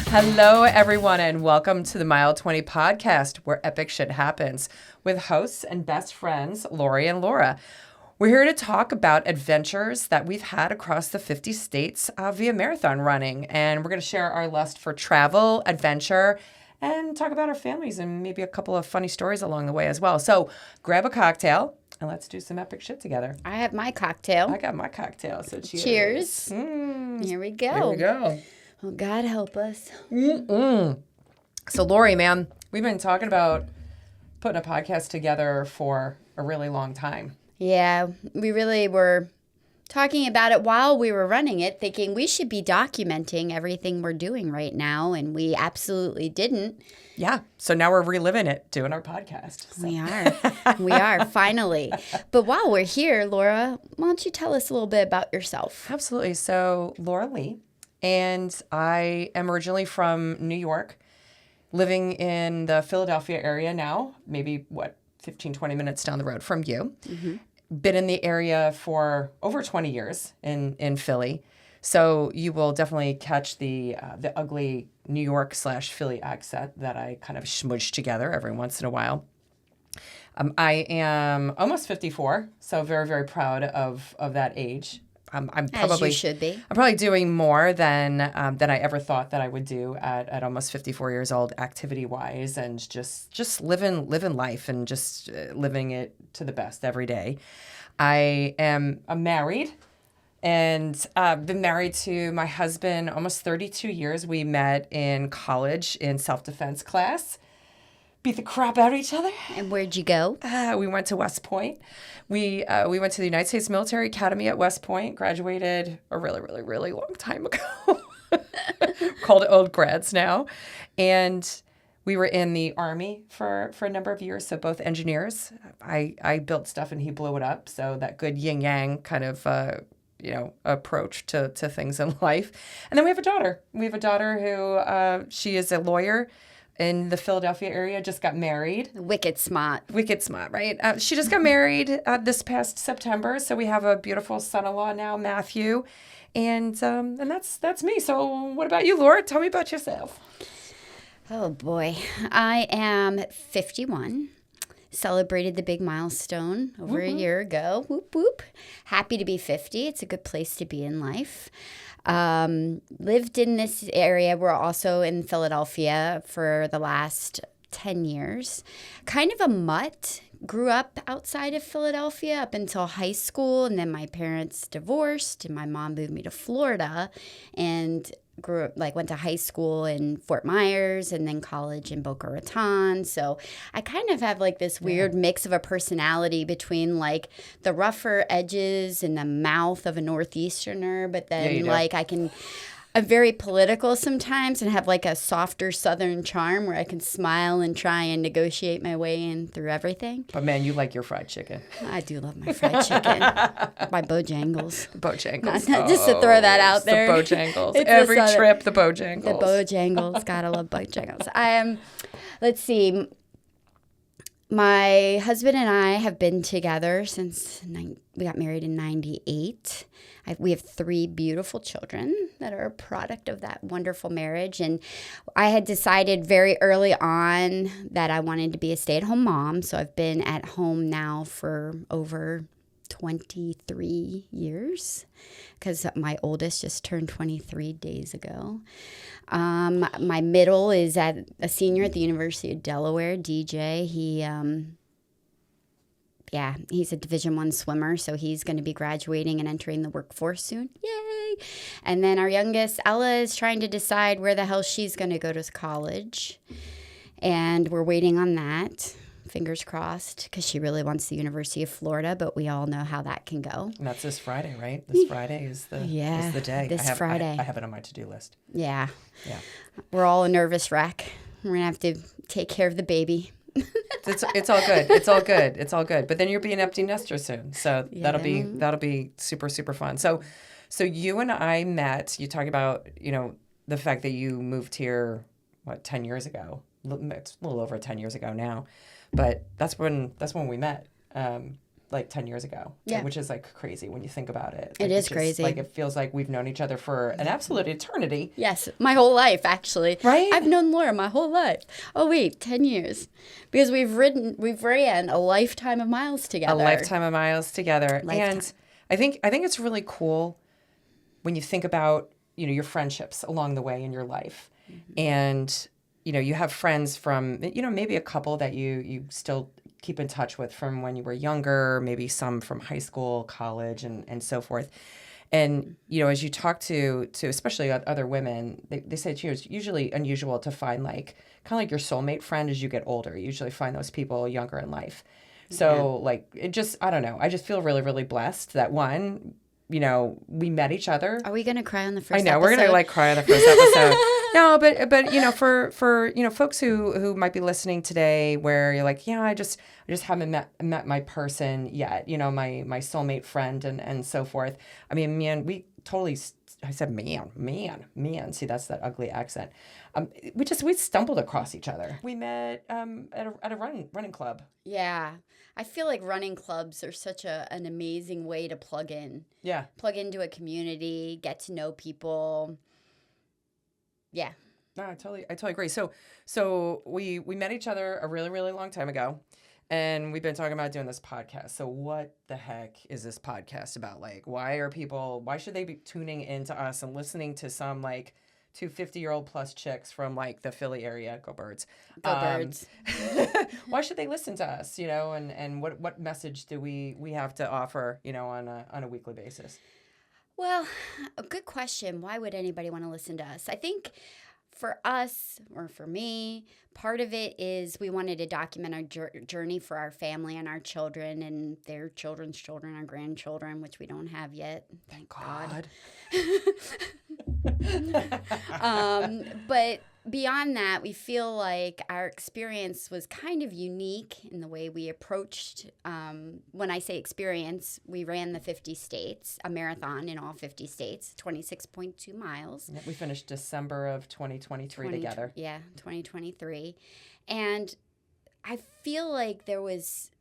Hello, everyone, and welcome to the Mile 20 podcast, where epic shit happens, with hosts and best friends, Lorri and Laura. We're here to talk about adventures that we've had across the 50 states via marathon running, and we're going to share our lust for travel, adventure, and talk about our families and maybe a couple of funny stories along the way as well. So grab a cocktail, and let's do some epic shit together. I have my cocktail. I got my cocktail, so cheers. Cheers. Here we go. Here we go. Oh, God help us. So, Lorri, man, we've been talking about putting a podcast together for a really long time. Yeah, we really were talking about it while we were running it, thinking we should be documenting everything we're doing right now, and we absolutely didn't. Yeah, so now we're reliving it, doing our podcast. So. We are, finally. But while we're here, Laura, why don't you tell us a little bit about yourself? Absolutely. So, Laura Lee, and I am originally from New York, living in the Philadelphia area now, maybe, 15, 20 minutes down the road from you. Mm-hmm. Been in the area for over 20 years in Philly. So you will definitely catch the ugly New York/Philly accent that I kind of smudge together every once in a while. I am almost 54, so very, very proud of that age. I'm probably, as you should be. I'm probably doing more than I ever thought that I would do at almost 54 years old, activity-wise, and just living life and just living it to the best every day. I'm married, and been married to my husband almost 32 years. We met in college in self-defense class. Beat the crap out of each other. And where'd you go? We went to West Point. We went to the United States Military Academy at West Point. Graduated a really, really, really long time ago. Called old grads now. And we were in the Army for a number of years. So both engineers. I built stuff and he blew it up. So that good yin-yang kind of approach to things in life. And then we have a daughter. We have a daughter who she is a lawyer in the Philadelphia area, just got married. Wicked smart, right? She just got married this past September, so we have a beautiful son-in-law now, Matthew, and that's me. So what about you, Laura? Tell me about yourself. Oh boy, I am 51. Celebrated the big milestone over a year ago. Whoop whoop. Happy to be 50. It's a good place to be in life. Lived in this area. We're also in Philadelphia for the last 10 years. Kind of a mutt. Grew up outside of Philadelphia up until high school, and then my parents divorced, and my mom moved me to Florida, and went to high school in Fort Myers and then college in Boca Raton. So I kind of have this weird mix of a personality between the rougher edges and the mouth of a Northeasterner, but then I'm very political sometimes and have a softer Southern charm where I can smile and try and negotiate my way in through everything. But man, you like your fried chicken. I do love my fried chicken. My Bojangles. Bojangles. Just to throw that out there. The Bojangles. Every trip, the Bojangles. The Bojangles. Gotta love Bojangles. Let's see. My husband and I have been together since we got married in 98. We have 3 beautiful children that are a product of that wonderful marriage. And I had decided very early on that I wanted to be a stay-at-home mom. So I've been at home now for over 23 years because my oldest just turned 23 days ago. My middle is a senior at the University of Delaware, DJ. He's a Division I swimmer, so he's going to be graduating and entering the workforce soon. Yay! And then our youngest, Ella, is trying to decide where the hell she's going to go to college. And we're waiting on that. Fingers crossed, because she really wants the University of Florida, but we all know how that can go. And that's this Friday, right? This Friday is the day. Friday. I have it on my to-do list. Yeah. We're all a nervous wreck. We're going to have to take care of the baby. It's all good. It's all good. But then you'll be an empty nester soon. So that'll be super, super fun. So you and I met, you talk about, the fact that you moved here, 10 years ago? It's a little over 10 years ago now. But that's when we met. Like 10 years ago, Yeah. which is like crazy when you think about it. It Like, is it's just, crazy. Like it feels like we've known each other for an absolute eternity. Yes, my whole life, actually. Right? I've known Laura my whole life. Oh, wait, 10 years. Because we've ran a lifetime of miles together. A lifetime of miles together. Lifetime. And I think it's really cool when you think about, your friendships along the way in your life. Mm-hmm. And, you have friends from, maybe a couple that you still keep in touch with from when you were younger, maybe some from high school, college, and so forth. And, as you talk to especially other women, they say to you, it's usually unusual to find like, kind of like your soulmate friend as you get older. You usually find those people younger in life. So like, it just, I don't know. I just feel really, really blessed that one, we met each other. Are we going to cry on the first I know, episode? we're going to like cry on the first episode. No, but for folks who might be listening today where you're like, yeah, I just haven't met my person yet, my soulmate friend and so forth. I mean, man, we totally, I said, man. See, that's that ugly accent. We stumbled across each other. We met at a running club. Yeah. I feel like running clubs are such an amazing way to plug in. Yeah. Plug into a community, get to know people. Yeah. No, I totally agree. So we met each other a really, really long time ago, and we've been talking about doing this podcast. So what the heck is this podcast about? Like, why should they be tuning into us and listening to some like two 50-year-old plus chicks from like the Philly area? Go Birds. Go Birds. Why should they listen to us, and what message do we have to offer, on a weekly basis? Well, a good question. Why would anybody want to listen to us? I think for us, or for me, part of it is we wanted to document our journey for our family and our children and their children's children, our grandchildren, which we don't have yet. Thank God. But beyond that, we feel like our experience was kind of unique in the way we approached. When I say experience, we ran the 50 states, a marathon in all 50 states, 26.2 miles. We finished December of 2023 together. Yeah, 2023. And I feel like there was,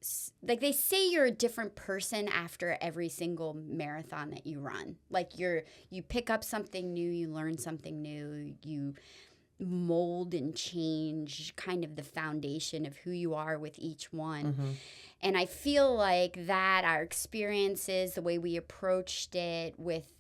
like they say you're a different person after every single marathon that you run. Like you pick up something new, you learn something new, you mold and change kind of the foundation of who you are with each one. Mm-hmm. And I feel like that our experiences, the way we approached it, with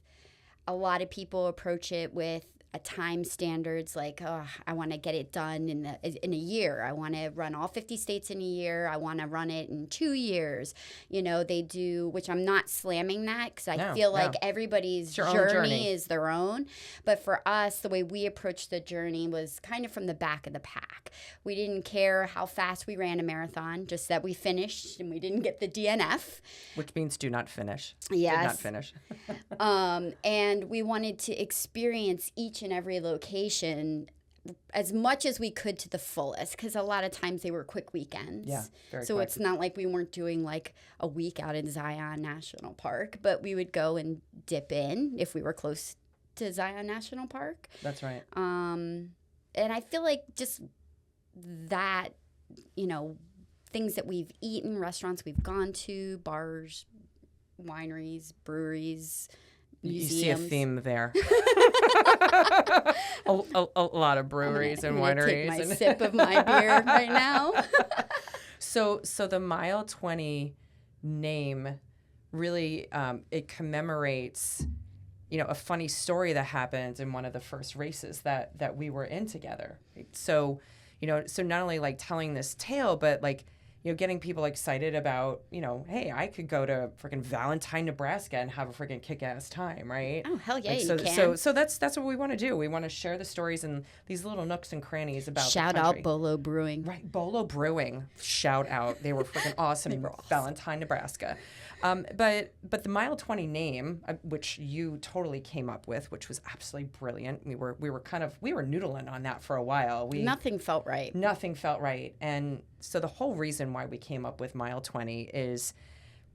a lot of people approach it with a time standards like, oh, I want to get it done in a year. I want to run all 50 states in a year. I want to run it in 2 years. They do, which I'm not slamming that because I feel like everybody's journey is their own. But for us, the way we approached the journey was kind of from the back of the pack. We didn't care how fast we ran a marathon, just that we finished and we didn't get the DNF. Which means do not finish. Yes. Did not finish. And we wanted to experience each and every location as much as we could to the fullest, because a lot of times they were quick weekends. Yeah, very so quick. It's not like we weren't doing like a week out in Zion National Park, but we would go and dip in if we were close to Zion National Park. That's right. And I feel like just that, things that we've eaten, restaurants we've gone to, bars, wineries, breweries, museums. You see a theme there. a lot of breweries and wineries. I'm gonna take my sip of my beer right now. So the Mile 20 name really it commemorates a funny story that happened in one of the first races that we were in together. So so not only like telling this tale, but like getting people excited about, hey, I could go to freaking Valentine, Nebraska and have a freaking kick-ass time, right? Oh, hell yeah, you can. So that's what we want to do. We want to share the stories and these little nooks and crannies about Shout the country. out Bolo Brewing. Right, Bolo Brewing. Shout out. They were freaking awesome in Valentine, Nebraska. But the Mile 20 name, which you totally came up with, which was absolutely brilliant. We were noodling on that for a while. Nothing felt right. Nothing felt right. And so the whole reason why we came up with Mile 20 is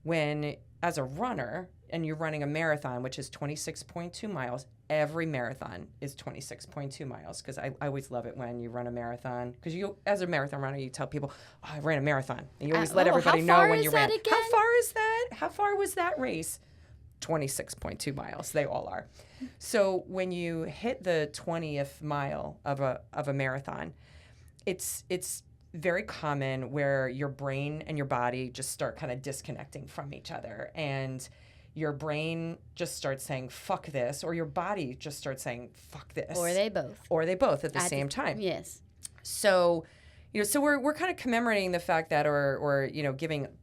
when, as a runner, and you're running a marathon, which is 26.2 miles, every marathon is 26.2 miles, because I always love it when you run a marathon, because you, as a marathon runner, you tell people, oh, I ran a marathon. And you always let everybody know when you ran. Again? How far is that? How far was that race? 26.2 miles. They all are. So when you hit the 20th mile of a marathon, it's very common where your brain and your body just start kind of disconnecting from each other, and your brain just starts saying fuck this, or your body just starts saying fuck this, or they both at the same time. Yes. So so we're kind of commemorating the fact that, or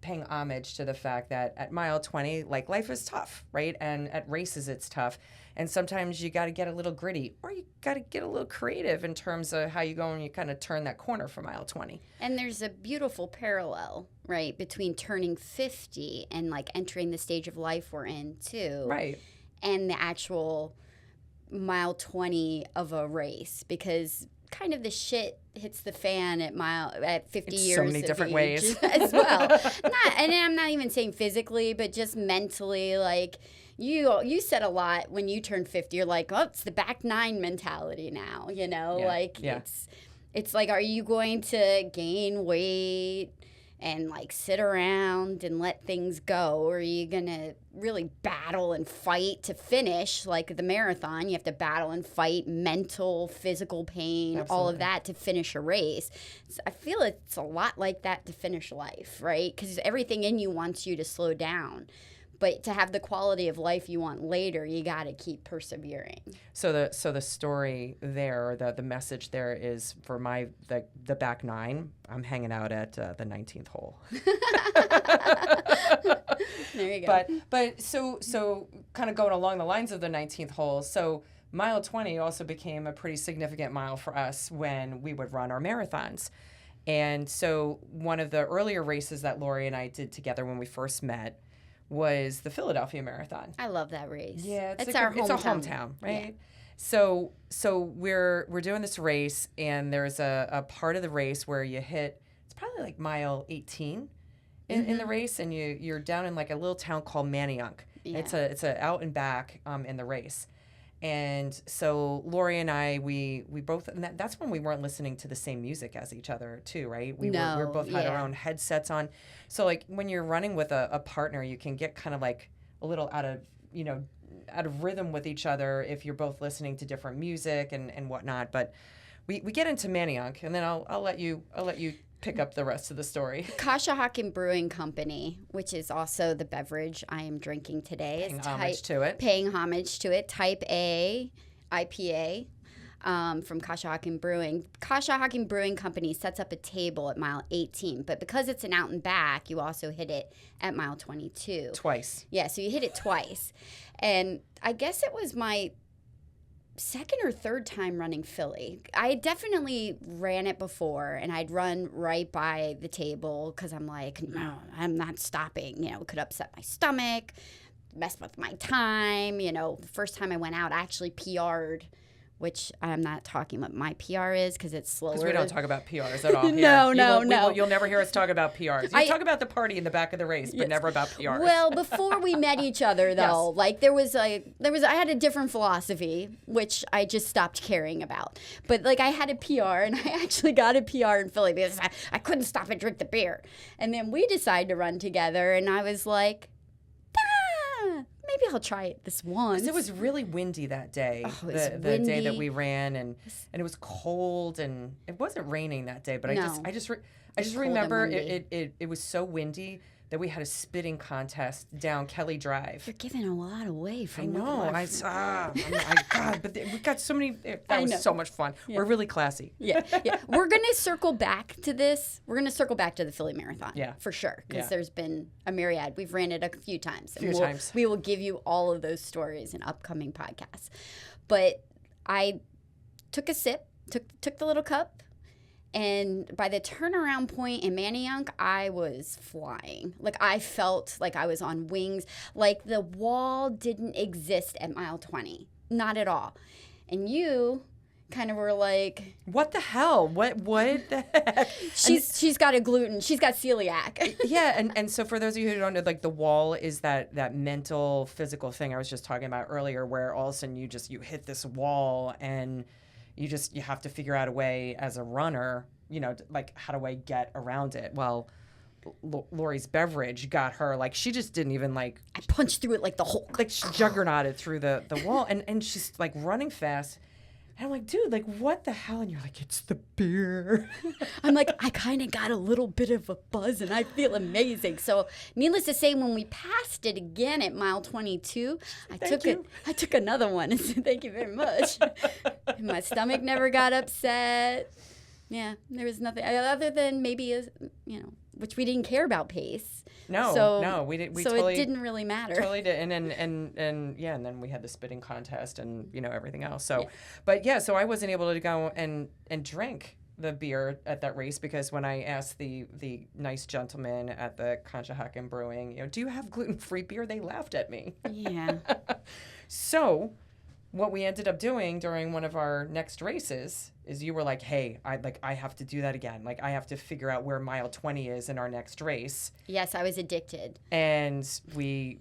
paying homage to the fact that at mile 20, like, life is tough, right? And at races it's tough, and sometimes you got to get a little gritty, or you got to get a little creative in terms of how you go and you kind of turn that corner for mile 20. And there's a beautiful parallel, right, between turning 50 and, like, entering the stage of life we're in too, Right. and the actual mile 20 of a race, because kind of the shit hits the fan at 50 It's years so many of different age ways as well. And I'm not even saying physically, but just mentally. Like, you said a lot when you turned 50. You're like, oh, it's the back nine mentality now. It's like, are you going to gain weight and, like, sit around and let things go, or are you gonna really battle and fight to finish? Like the marathon, you have to battle and fight mental, physical pain, Absolutely. all of that to finish a race. So I feel it's a lot like that to finish life, right? Because everything in you wants you to slow down, but to have the quality of life you want later, you got to keep persevering. So the story there, the message there is, for the back nine, I'm hanging out at the 19th hole. There you go. But so kind of going along the lines of the 19th hole, so mile 20 also became a pretty significant mile for us when we would run our marathons. And so one of the earlier races that Lorri and I did together when we first met was the Philadelphia Marathon. I love that race. Yeah, it's our hometown, right? Yeah. So we're doing this race, and there's a part of the race where you hit, it's probably like mile 18 in the race, and you're down in, like, a little town called Manayunk. Yeah. It's a out and back in the race. And so Lorri and I, we both, and that's when we weren't listening to the same music as each other too, right? We both had our own headsets on. So, like, when you're running with a partner, you can get kind of, like, a little out of rhythm with each other if you're both listening to different music and whatnot. But we get into Manayunk, and then I'll let you pick up the rest of the story. Conshohocken Brewing Company, which is also the beverage I am drinking today. Paying homage to it. Type A IPA from Conshohocken Brewing. Conshohocken Brewing Company sets up a table at mile 18, but because it's an out and back, you also hit it at mile 22. Twice. Yeah, so you hit it twice. And I guess it was my second or third time running Philly. I definitely ran it before, and I'd run right by the table because I'm like, no, I'm not stopping. It could upset my stomach, mess with my time. The first time I went out, I actually PR'd, which I'm not talking what my PR is because it's slower. Because we don't talk about PRs at all here. No. You'll never hear us talk about PRs. You talk about the party in the back of the race, but never about PRs. Well, before we met each other, though, like I had a different philosophy, which I just stopped caring about. But, like, I had a PR, and I actually got a PR in Philly because I couldn't stop and drink the beer. And then we decided to run together, and I was like, maybe I'll try it this once. It was really windy that day. Oh, the day that we ran, and it was cold, and it wasn't raining that day. But No. I just remember it was so windy that we had a spitting contest down Kelly Drive. You're giving a lot away from I know. God, but we got so many. That was so much fun. Yeah. We're really classy. Yeah. We're going to circle back to this. We're going to circle back to the Philly Marathon. Yeah. For sure. Because Yeah. there's been a myriad. We've ran it a few times. Times. We will give you all of those stories in upcoming podcasts. But I took a sip, took the little cup, and by the turnaround point in Manayunk, I was flying. Like, I felt like I was on wings. Like, the wall didn't exist at mile 20. Not at all. And you kind of were like, what the hell? What the heck? She's got she's got celiac. Yeah, and so for those of you who don't know, like the wall is that mental, physical thing I was just talking about earlier, where all of a sudden you hit this wall and you have to figure out a way as a runner, like how do I get around it? Well, Lori's beverage got her, like she just didn't even like. I punched through it like the Hulk. Like she juggernauted through the wall, and she's like running fast. And I'm like, dude, like, what the hell? And you're like, it's the beer. I'm like, I kind of got a little bit of a buzz and I feel amazing. So needless to say, when we passed it again at mile 22, I took another one and said, thank you very much. My stomach never got upset. Yeah, there was nothing other than maybe, which we didn't care about pace. No, we did. So it didn't really matter. Totally did, and then we had the spitting contest and everything else. So, yeah. But yeah, so I wasn't able to go and drink the beer at that race because when I asked the nice gentleman at the Conshohocken Brewing, do you have gluten-free beer? They laughed at me. Yeah. So what we ended up doing during one of our next races is you were like, hey, I have to do that again. Like, I have to figure out where mile 20 is in our next race. Yes, I was addicted. And we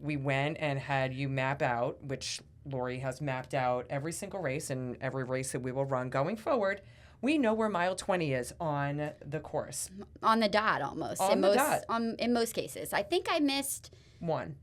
went and had you map out, which Lori has mapped out every single race and every race that we will run going forward. We know where mile 20 is on the course. On the dot, almost. On the dot. In most cases. I think I missed... one.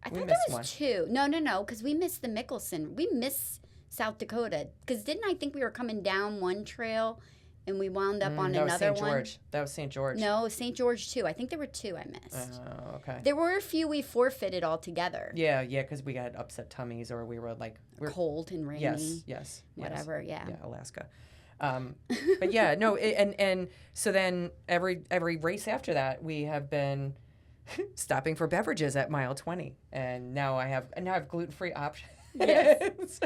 I thought there was two. No, because we missed the Mickelson. We missed South Dakota. Because didn't I think we were coming down one trail and we wound up on another one? That was St. George. No, St. George too. I think there were two I missed. Oh, okay. There were a few we forfeited altogether. Yeah, because we got upset tummies or we were like... cold and rainy. Yes. Whatever, yeah. Yeah, Alaska. But yeah, no, and so then every race after that, we have been... stopping for beverages at mile 20, and now I have gluten-free options. Yes.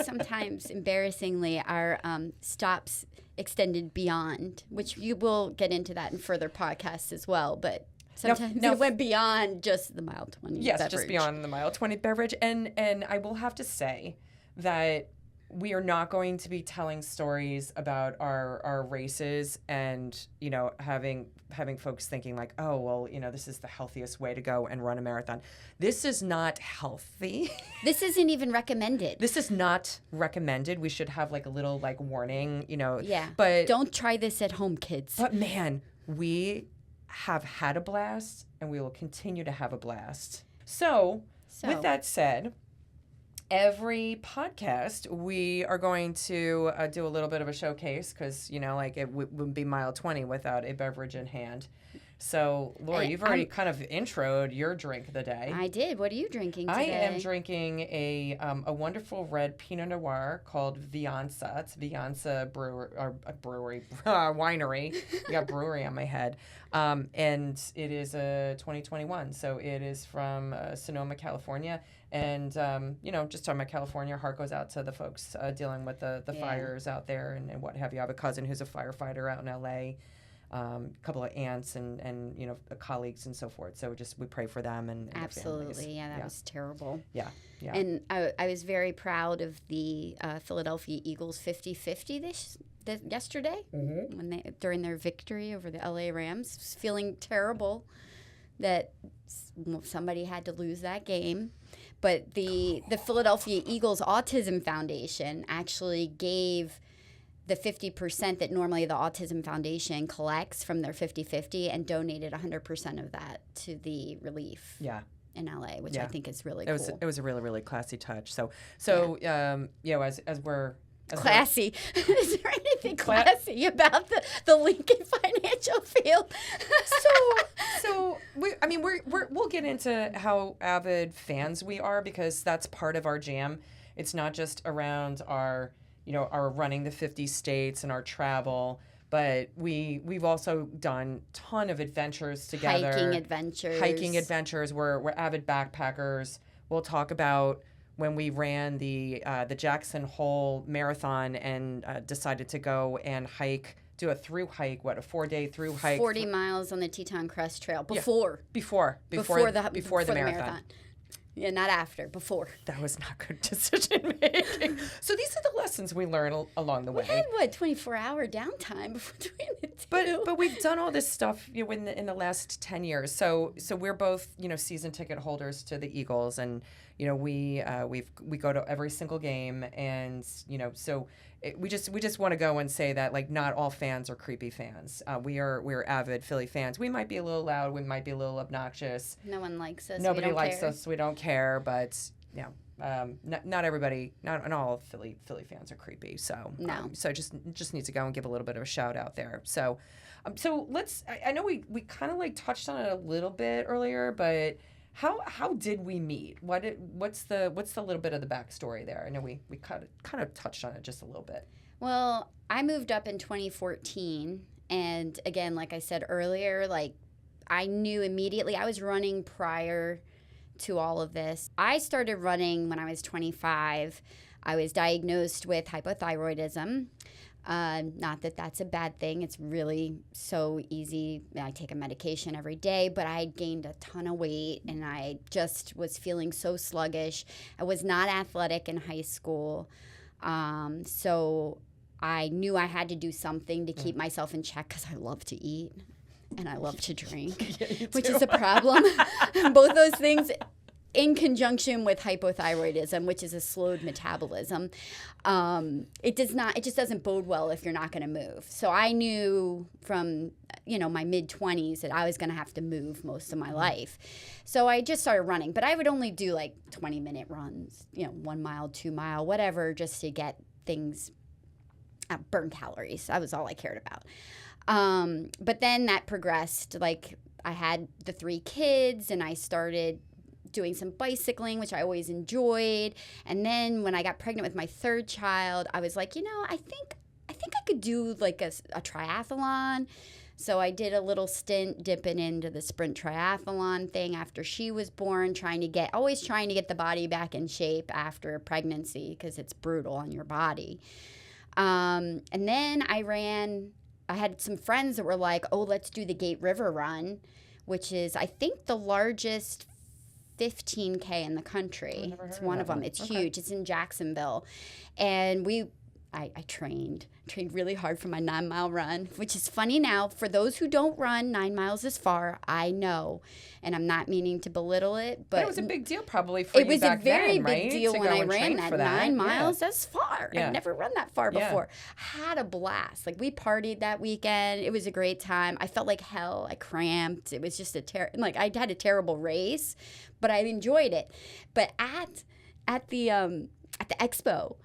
Sometimes, embarrassingly, our stops extended beyond, which you will get into that in further podcasts as well. But sometimes it went beyond just the mile 20. Yes, beverage. just beyond the mile 20 beverage, and I will have to say that we are not going to be telling stories about our races and, having folks thinking like, oh, well, this is the healthiest way to go and run a marathon. This is not healthy. This isn't even recommended. This is not recommended. We should have like a little like warning, Yeah. But don't try this at home, kids. But man, we have had a blast and we will continue to have a blast. So with that said, every podcast, we are going to do a little bit of a showcase because, it wouldn't be mile 20 without a beverage in hand. So, Laura, you've already kind of introed your drink of the day. I did. What are you drinking today? I am drinking a wonderful red Pinot Noir called Vianza. It's Vianza winery. I got brewery on my head. And it is a 2021. So it is from Sonoma, California. And, just talking about California, heart goes out to the folks dealing with the fires out there and what have you. I have a cousin who's a firefighter out in L.A., a couple of aunts and colleagues and so forth. So we pray for them and absolutely, yeah, that was terrible. Yeah. And I was very proud of the Philadelphia Eagles 50-50 yesterday when during their victory over the LA Rams. I was feeling terrible that somebody had to lose that game. But the Philadelphia Eagles Autism Foundation actually gave the 50% that normally the Autism Foundation collects from their 50-50 and donated 100% of that to the relief in LA, which I think is really cool. It was a really, really classy touch. So as we're... Classy. Is there anything classy about the Lincoln Financial Field? We'll get into how avid fans we are because that's part of our jam. It's not just around our running the 50 states and our travel, but we've also done a ton of adventures together. Hiking adventures. We're avid backpackers. We'll talk about when we ran the Jackson Hole Marathon and decided to go and do a through hike, a 4-day through hike. 40 miles on the Teton Crest Trail before the marathon. Yeah, not after, before. That was not good decision making. So these are the lessons we learn along the way. We had 24-hour downtime before doing it too. But we've done all this stuff in the last 10 years. So we're both season ticket holders to the Eagles, and we go to every single game, and so we just want to go and say that like not all fans are creepy fans. We're avid Philly fans. We might be a little loud. We might be a little obnoxious. No one likes us. Nobody likes us. We don't care. But not everybody, not all Philly fans are creepy. So no. So just need to go and give a little bit of a shout out there. So let's. I know we kind of like touched on it a little bit earlier, but how did we meet? What's the little bit of the backstory there? I know we kind of touched on it just a little bit. Well, I moved up in 2014, and again, like I said earlier, like I knew immediately. I was running prior to all of this. I started running when I was 25. I was diagnosed with hypothyroidism. Not that that's a bad thing. It's really so easy. I take a medication every day, but I gained a ton of weight and I just was feeling so sluggish. I was not athletic in high school. So I knew I had to do something to keep myself in check because I love to eat and I love to drink, which is a problem. Both those things in conjunction with hypothyroidism, which is a slowed metabolism, it just doesn't bode well if you're not going to move. So I knew from, my mid-20s that I was going to have to move most of my life. So I just started running, but I would only do like 20-minute runs, 1 mile, 2 mile, whatever, just to get things, burn calories. That was all I cared about. But then that progressed. Like I had the 3 kids and I started doing some bicycling, which I always enjoyed. And then when I got pregnant with my 3rd child, I was like, I think I could do like a triathlon. So I did a little stint dipping into the sprint triathlon thing after she was born, always trying to get the body back in shape after a pregnancy because it's brutal on your body. And then I had some friends that were like, oh, let's do the Gate River Run, which is, I think, the largest 15K in the country. It's one of them. It's huge. It's in Jacksonville. And I trained really hard for my 9-mile run, which is funny now. For those who don't run, 9 miles is far. I know. And I'm not meaning to belittle it, but it was a big deal probably for you back then, right? It was a very big deal when I ran that 9 miles. Yeah. That's far. Yeah. I'd never run that far before. Had a blast. Like we partied that weekend. It was a great time. I felt like hell. I cramped. It was just I had a terrible race, but I enjoyed it. But at the expo,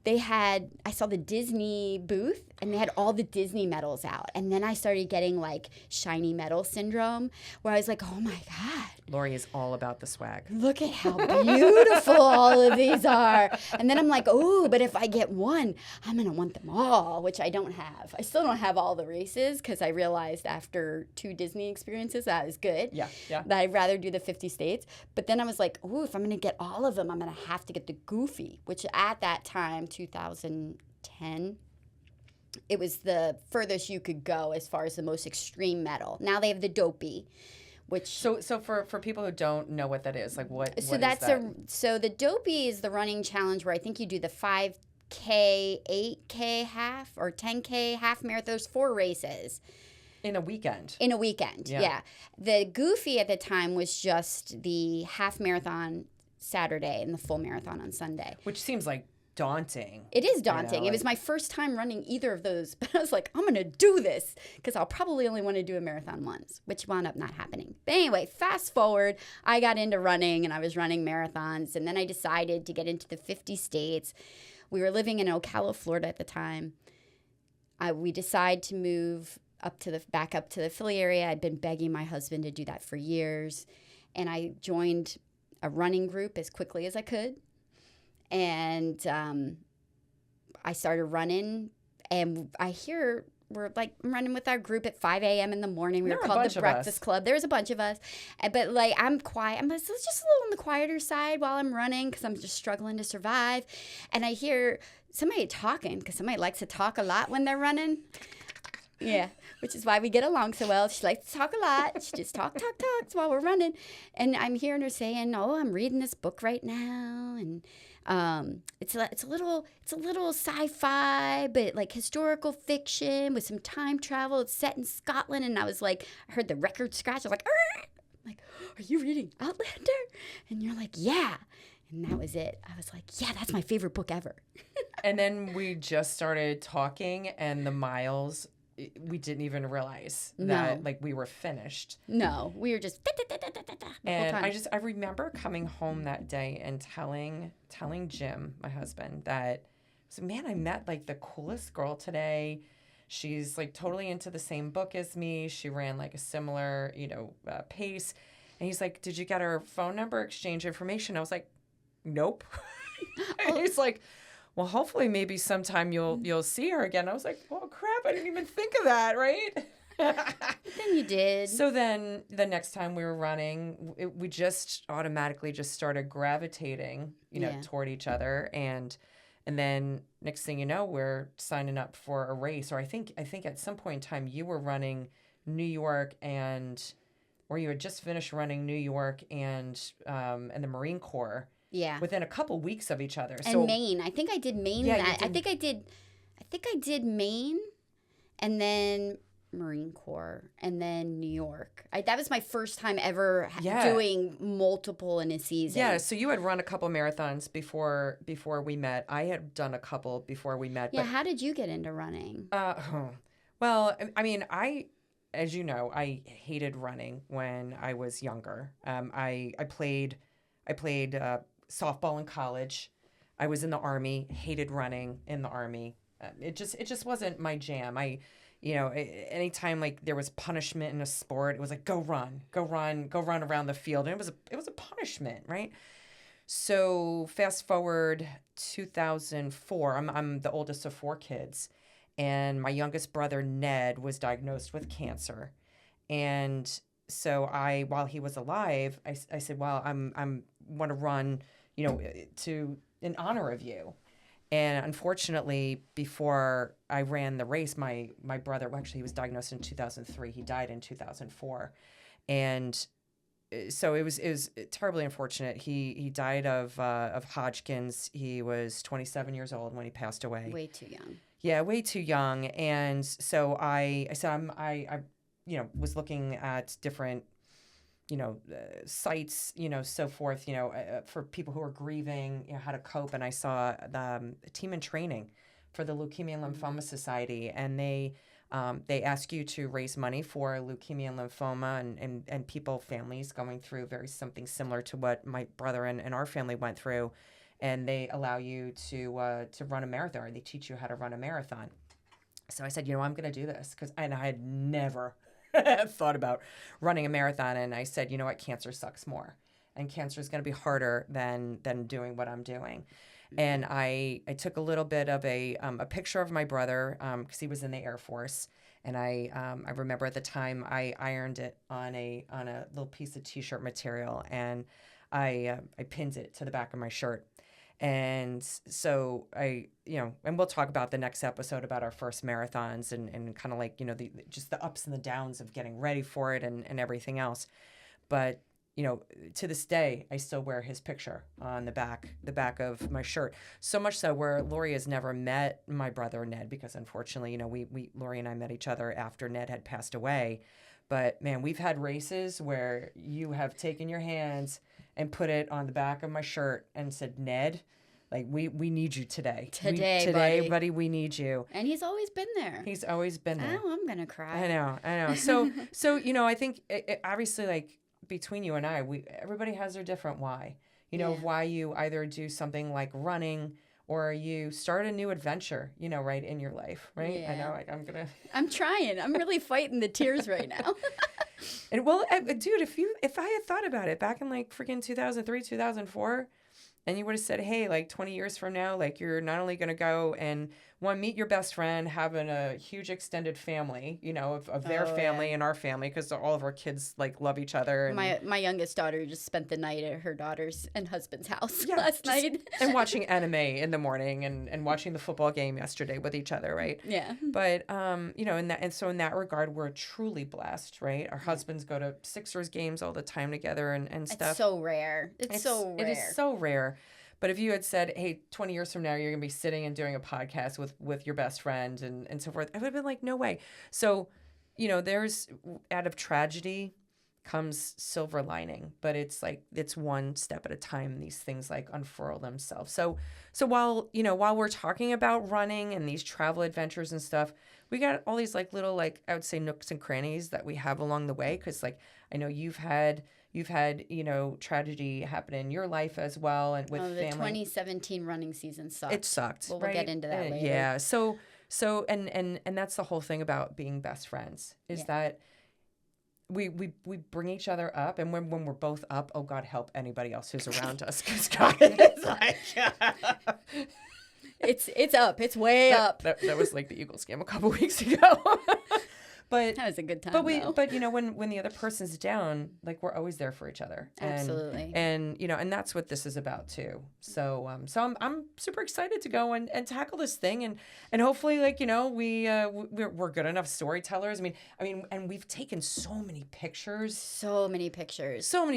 I saw the Disney booth and they had all the Disney medals out. And then I started getting like shiny medal syndrome where I was like, oh my God. Lorri is all about the swag. Look at how beautiful all of these are. And then I'm like, oh, but if I get one, I'm going to want them all, which I don't have. I still don't have all the races because I realized after 2 Disney experiences that was good. Yeah. That I'd rather do the 50 states. But then I was like, oh, if I'm going to get all of them, I'm going to have to get the Goofy, which at that time, 2010, it was the furthest you could go as far as the most extreme medal. Now they have the Dopey, which so for people who don't know what that is, like what so what that's is that? So the Dopey is the running challenge where I think you do the 5K, 8K half or 10K half marathon. There's 4 races. In a weekend. Yeah. The Goofy at the time was just the half marathon Saturday and the full marathon on Sunday. Which seems like daunting. It is daunting. It was my first time running either of those, but I was like, I'm going to do this because I'll probably only want to do a marathon once, which wound up not happening. But anyway, fast forward, I got into running and I was running marathons, and then I decided to get into the 50 states. We were living in Ocala, Florida at the time. We decided to move back up to the Philly area. I'd been begging my husband to do that for years, and I joined a running group as quickly as I could. And I started running, and I hear we're like running with our group at 5 a.m. in the morning. We were called the Breakfast Club. There was a bunch of us, but like I'm quiet. I'm just a little on the quieter side while I'm running because I'm just struggling to survive. And I hear somebody talking because somebody likes to talk a lot when they're running. Yeah, which is why we get along so well. She likes to talk a lot. She just talks while we're running. And I'm hearing her saying, "Oh, I'm reading this book right now, and it's a little sci-fi, but like historical fiction with some time travel. It's set in Scotland." And I was like, I heard the record scratch. I was like, "Arr!" I'm like, "Are you reading Outlander?" And you're like, "Yeah." And that was it. I was like, "Yeah, that's my favorite book ever." And then we just started talking, and the miles, we didn't even realize that like we were finished. No, we were just the whole And time. I remember coming home that day and telling Jim, my husband, that I was like, man, I met like the coolest girl today. She's like totally into the same book as me. She ran like a similar, pace. And he's like, did you get her phone number, exchange information? I was like, nope. And he's like, well, hopefully maybe sometime you'll see her again. I was like, oh crap, I didn't even think of that, right? Then you did. So then the next time we were running, we just automatically just started gravitating, toward each other. And then next thing you know, we're signing up for a race. Or I think at some point in time you were running New York or you had just finished running New York and the Marine Corps. Yeah. Within a couple weeks of each other. And Maine. I think I did Maine. Yeah, I think I did Maine, and then Marine Corps, and then New York. That was my first time ever doing multiple in a season. Yeah, so you had run a couple marathons before we met. I had done a couple before we met. Yeah, how did you get into running? Well, I mean, as you know, I hated running when I was younger. I played softball in college. I was in the Army, hated running in the Army. It just wasn't my jam. Anytime like there was punishment in a sport, it was like, go run around the field. And it was a punishment, right? So fast forward 2004, I'm the oldest of 4 kids, and my youngest brother, Ned, was diagnosed with cancer. And so while he was alive, I said, well, I'm want to run, in honor of you. And unfortunately, before I ran the race, my brother, well, actually, he was diagnosed in 2003. He died in 2004. And so it was terribly unfortunate. He died of Hodgkin's. He was 27 years old when he passed away. Way too young. Yeah, way too young. And so I said, I was looking at different, sites, so forth, for people who are grieving, how to cope. And I saw the team in training for the Leukemia and Lymphoma Society, and they ask you to raise money for leukemia and lymphoma and families going through something similar to what my brother and our family went through. And they allow you to run a marathon. They teach you how to run a marathon. So I said, I'm going to do this and I had never thought about running a marathon. And I said, you know what, cancer sucks more. And cancer is going to be harder than doing what I'm doing. And I took a little bit of a picture of my brother because he was in the Air Force. And I remember at the time I ironed it on a little piece of T-shirt material, and I pinned it to the back of my shirt. And so and we'll talk about the next episode about our first marathons and kind of like, just the ups and the downs of getting ready for it and everything else. But, to this day, I still wear his picture on the back of my shirt. So much so where Lorri has never met my brother Ned, because unfortunately, Lorri and I met each other after Ned had passed away. But man, we've had races where you have taken your hands and put it on the back of my shirt and said, Ned, like we need you today. Today, buddy, we need you. And he's always been there. He's always been there. Oh, I'm gonna cry. I know. So I think obviously, like between you and I, everybody has their different why. Why you either do something like running or you start a new adventure, right, in your life, right? Yeah. I know, like I'm trying. I'm really fighting the tears right now. And well, dude, if I had thought about it back in like freaking 2003, 2004, and you would have said, hey, like 20 years from now, like you're not only going to go and meet your best friend, having a huge extended family, of their family and our family, because all of our kids like love each other. And my youngest daughter just spent the night at her daughter's and husband's house last night. And watching anime in the morning and watching the football game yesterday with each other, right? Yeah. But so in that regard, we're truly blessed, right? Our husbands go to Sixers games all the time together and stuff. It's so rare. It's so rare. It is so rare. But if you had said, hey, 20 years from now, you're going to be sitting and doing a podcast with your best friend and so forth, I would have been like, no way. So, there's, out of tragedy comes silver lining, but it's like, it's one step at a time. These things like unfurl themselves. So while we're talking about running and these travel adventures and stuff, we got all these like little, like, I would say nooks and crannies that we have along the way. Cause like, I know you've had, tragedy happen in your life as well. And with the family. 2017 running season sucked. It sucked. We'll right? get into that later. Yeah. So, and that's the whole thing about being best friends is that we bring each other up. And when we're both up, oh God, help anybody else who's around us. Cause God, it's like, it's up. It's way up. That was like the Eagles game a couple weeks ago. But that was a good time. But when the other person's down, like we're always there for each other. Absolutely. And that's what this is about too. So I'm super excited to go and tackle this thing and hopefully we're good enough storytellers. I mean, and we've taken so many pictures. So many pictures. So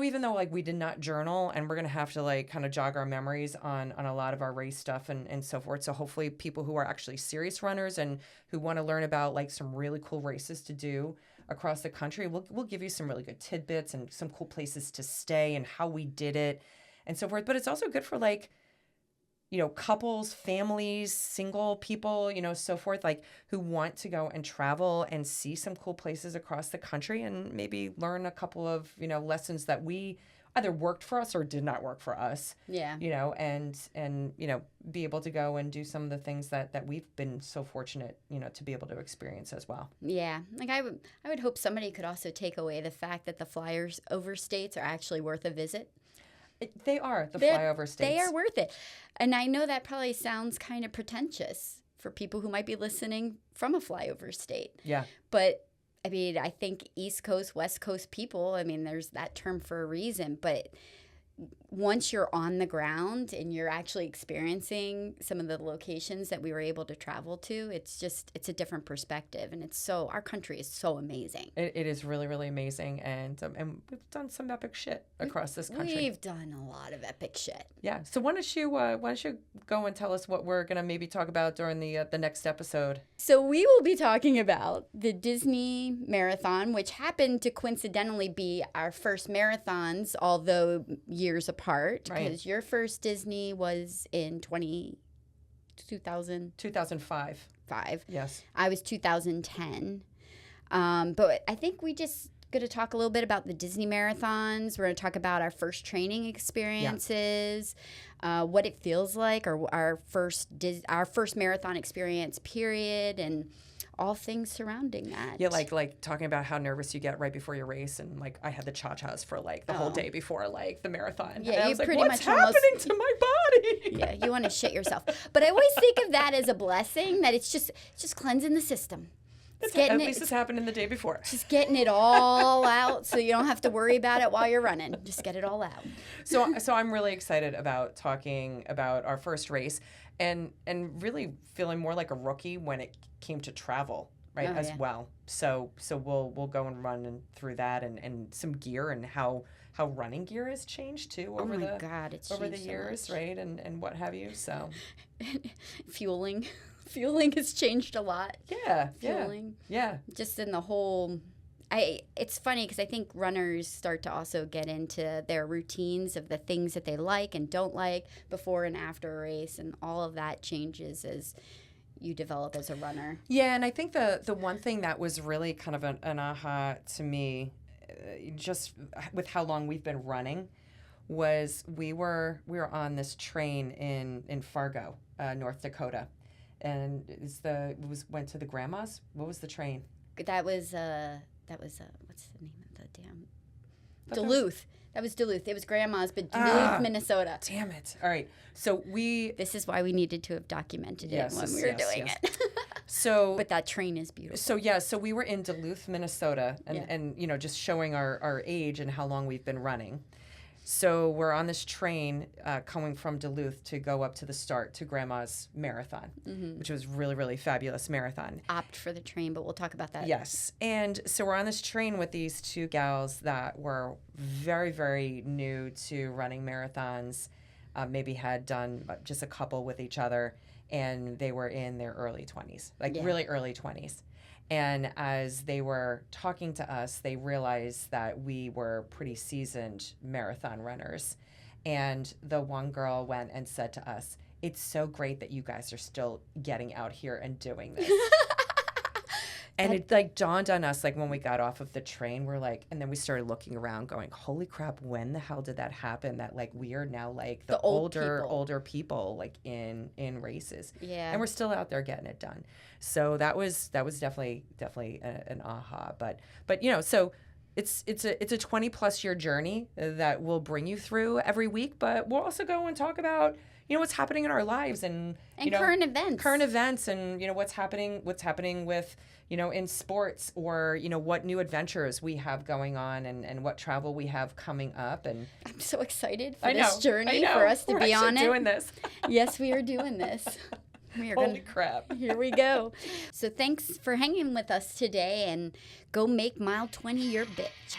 even though like we did not journal, and we're gonna have to like kind of jog our memories on a lot of our race stuff and so forth. So hopefully people who are actually serious runners and who want to learn about like some really cool races to do across the country, we'll give you some really good tidbits and some cool places to stay and how we did it and so forth. But it's also good for like, couples, families, single people, so forth, like who want to go and travel and see some cool places across the country and maybe learn a couple of, lessons that we either worked for us or did not work for us. Yeah. And be able to go and do some of the things that we've been so fortunate, to be able to experience as well. Yeah. Like I would hope somebody could also take away the fact that the flyers over states are actually worth a visit. They are the flyover states. They are worth it. And I know that probably sounds kind of pretentious for people who might be listening from a flyover state. Yeah. But I think East Coast, West Coast people, there's that term for a reason. But once you're on the ground and you're actually experiencing some of the locations that we were able to travel to, it's a different perspective. And our country is so amazing. It is really, really amazing. And we've done some epic shit across this country. We've done a lot of epic shit. Yeah. So why don't you go and tell us what we're going to maybe talk about during the next episode? So we will be talking about the Disney Marathon, which happened to coincidentally be our first marathons, although years apart, because your first Disney was in 2005. Yes. I was 2010. But I think we just going to talk a little bit about the Disney marathons. We're going to talk about our first training experiences, what it feels like, or our first marathon experience period, and all things surrounding that. Yeah, like talking about how nervous you get right before your race, and like I had the cha-chas for like the whole day before like the marathon. Yeah, I was like, what's happening to my body? Yeah, you want to shit yourself. But I always think of that as a blessing, that it's just cleansing the system. At least it's happening the day before. Just getting it all out so you don't have to worry about it while you're running. Just get it all out. So I'm really excited about talking about our first race and really feeling more like a rookie when it came to travel, right, well. So we'll go and run through that and some gear and how running gear has changed too over the years, so right, and what have you. So Fueling has changed a lot. Yeah. Fueling. Yeah. Just in the whole... It's funny because I think runners start to also get into their routines of the things that they like and don't like before and after a race, and all of that changes as you develop as a runner. Yeah, and I think the one thing that was really kind of an aha to me, just with how long we've been running, was we were on this train in Fargo, North Dakota. And went to the grandma's. What was the train? That was what's the name of the damn Duluth. That was Duluth. It was Grandma's, but Duluth, Minnesota. Damn it. All right. So This is why we needed to have documented it when we were doing it. So, but that train is beautiful. So we were in Duluth, Minnesota, and you know, just showing our age and how long we've been running. So we're on this train coming from Duluth to go up to the start to Grandma's marathon, which was really, really fabulous marathon. Opt for the train, but we'll talk about that. Yes. And so we're on this train with these two gals that were very, very new to running marathons, maybe had done just a couple with each other, and they were in their early 20s, really early 20s. And as they were talking to us, they realized that we were pretty seasoned marathon runners. And the one girl went and said to us, "It's so great that you guys are still getting out here and doing this." And it like dawned on us, like when we got off of the train, we're like, and then we started looking around going, holy crap, when the hell did that happen? That like we are now like the older people like in races. Yeah. And we're still out there getting it done. So that was definitely an aha. But you know, so it's a 20 plus year journey that we'll bring you through every week, but we'll also go and talk about, you know, what's happening in our lives and you know, current events and, you know, what's happening with, you know, in sports or, you know, what new adventures we have going on and what travel we have coming up. And I'm so excited for this journey for us to be on it. We're doing this. Yes, we are doing this. Holy crap. Here we go. So thanks for hanging with us today and go make mile 20 your bitch.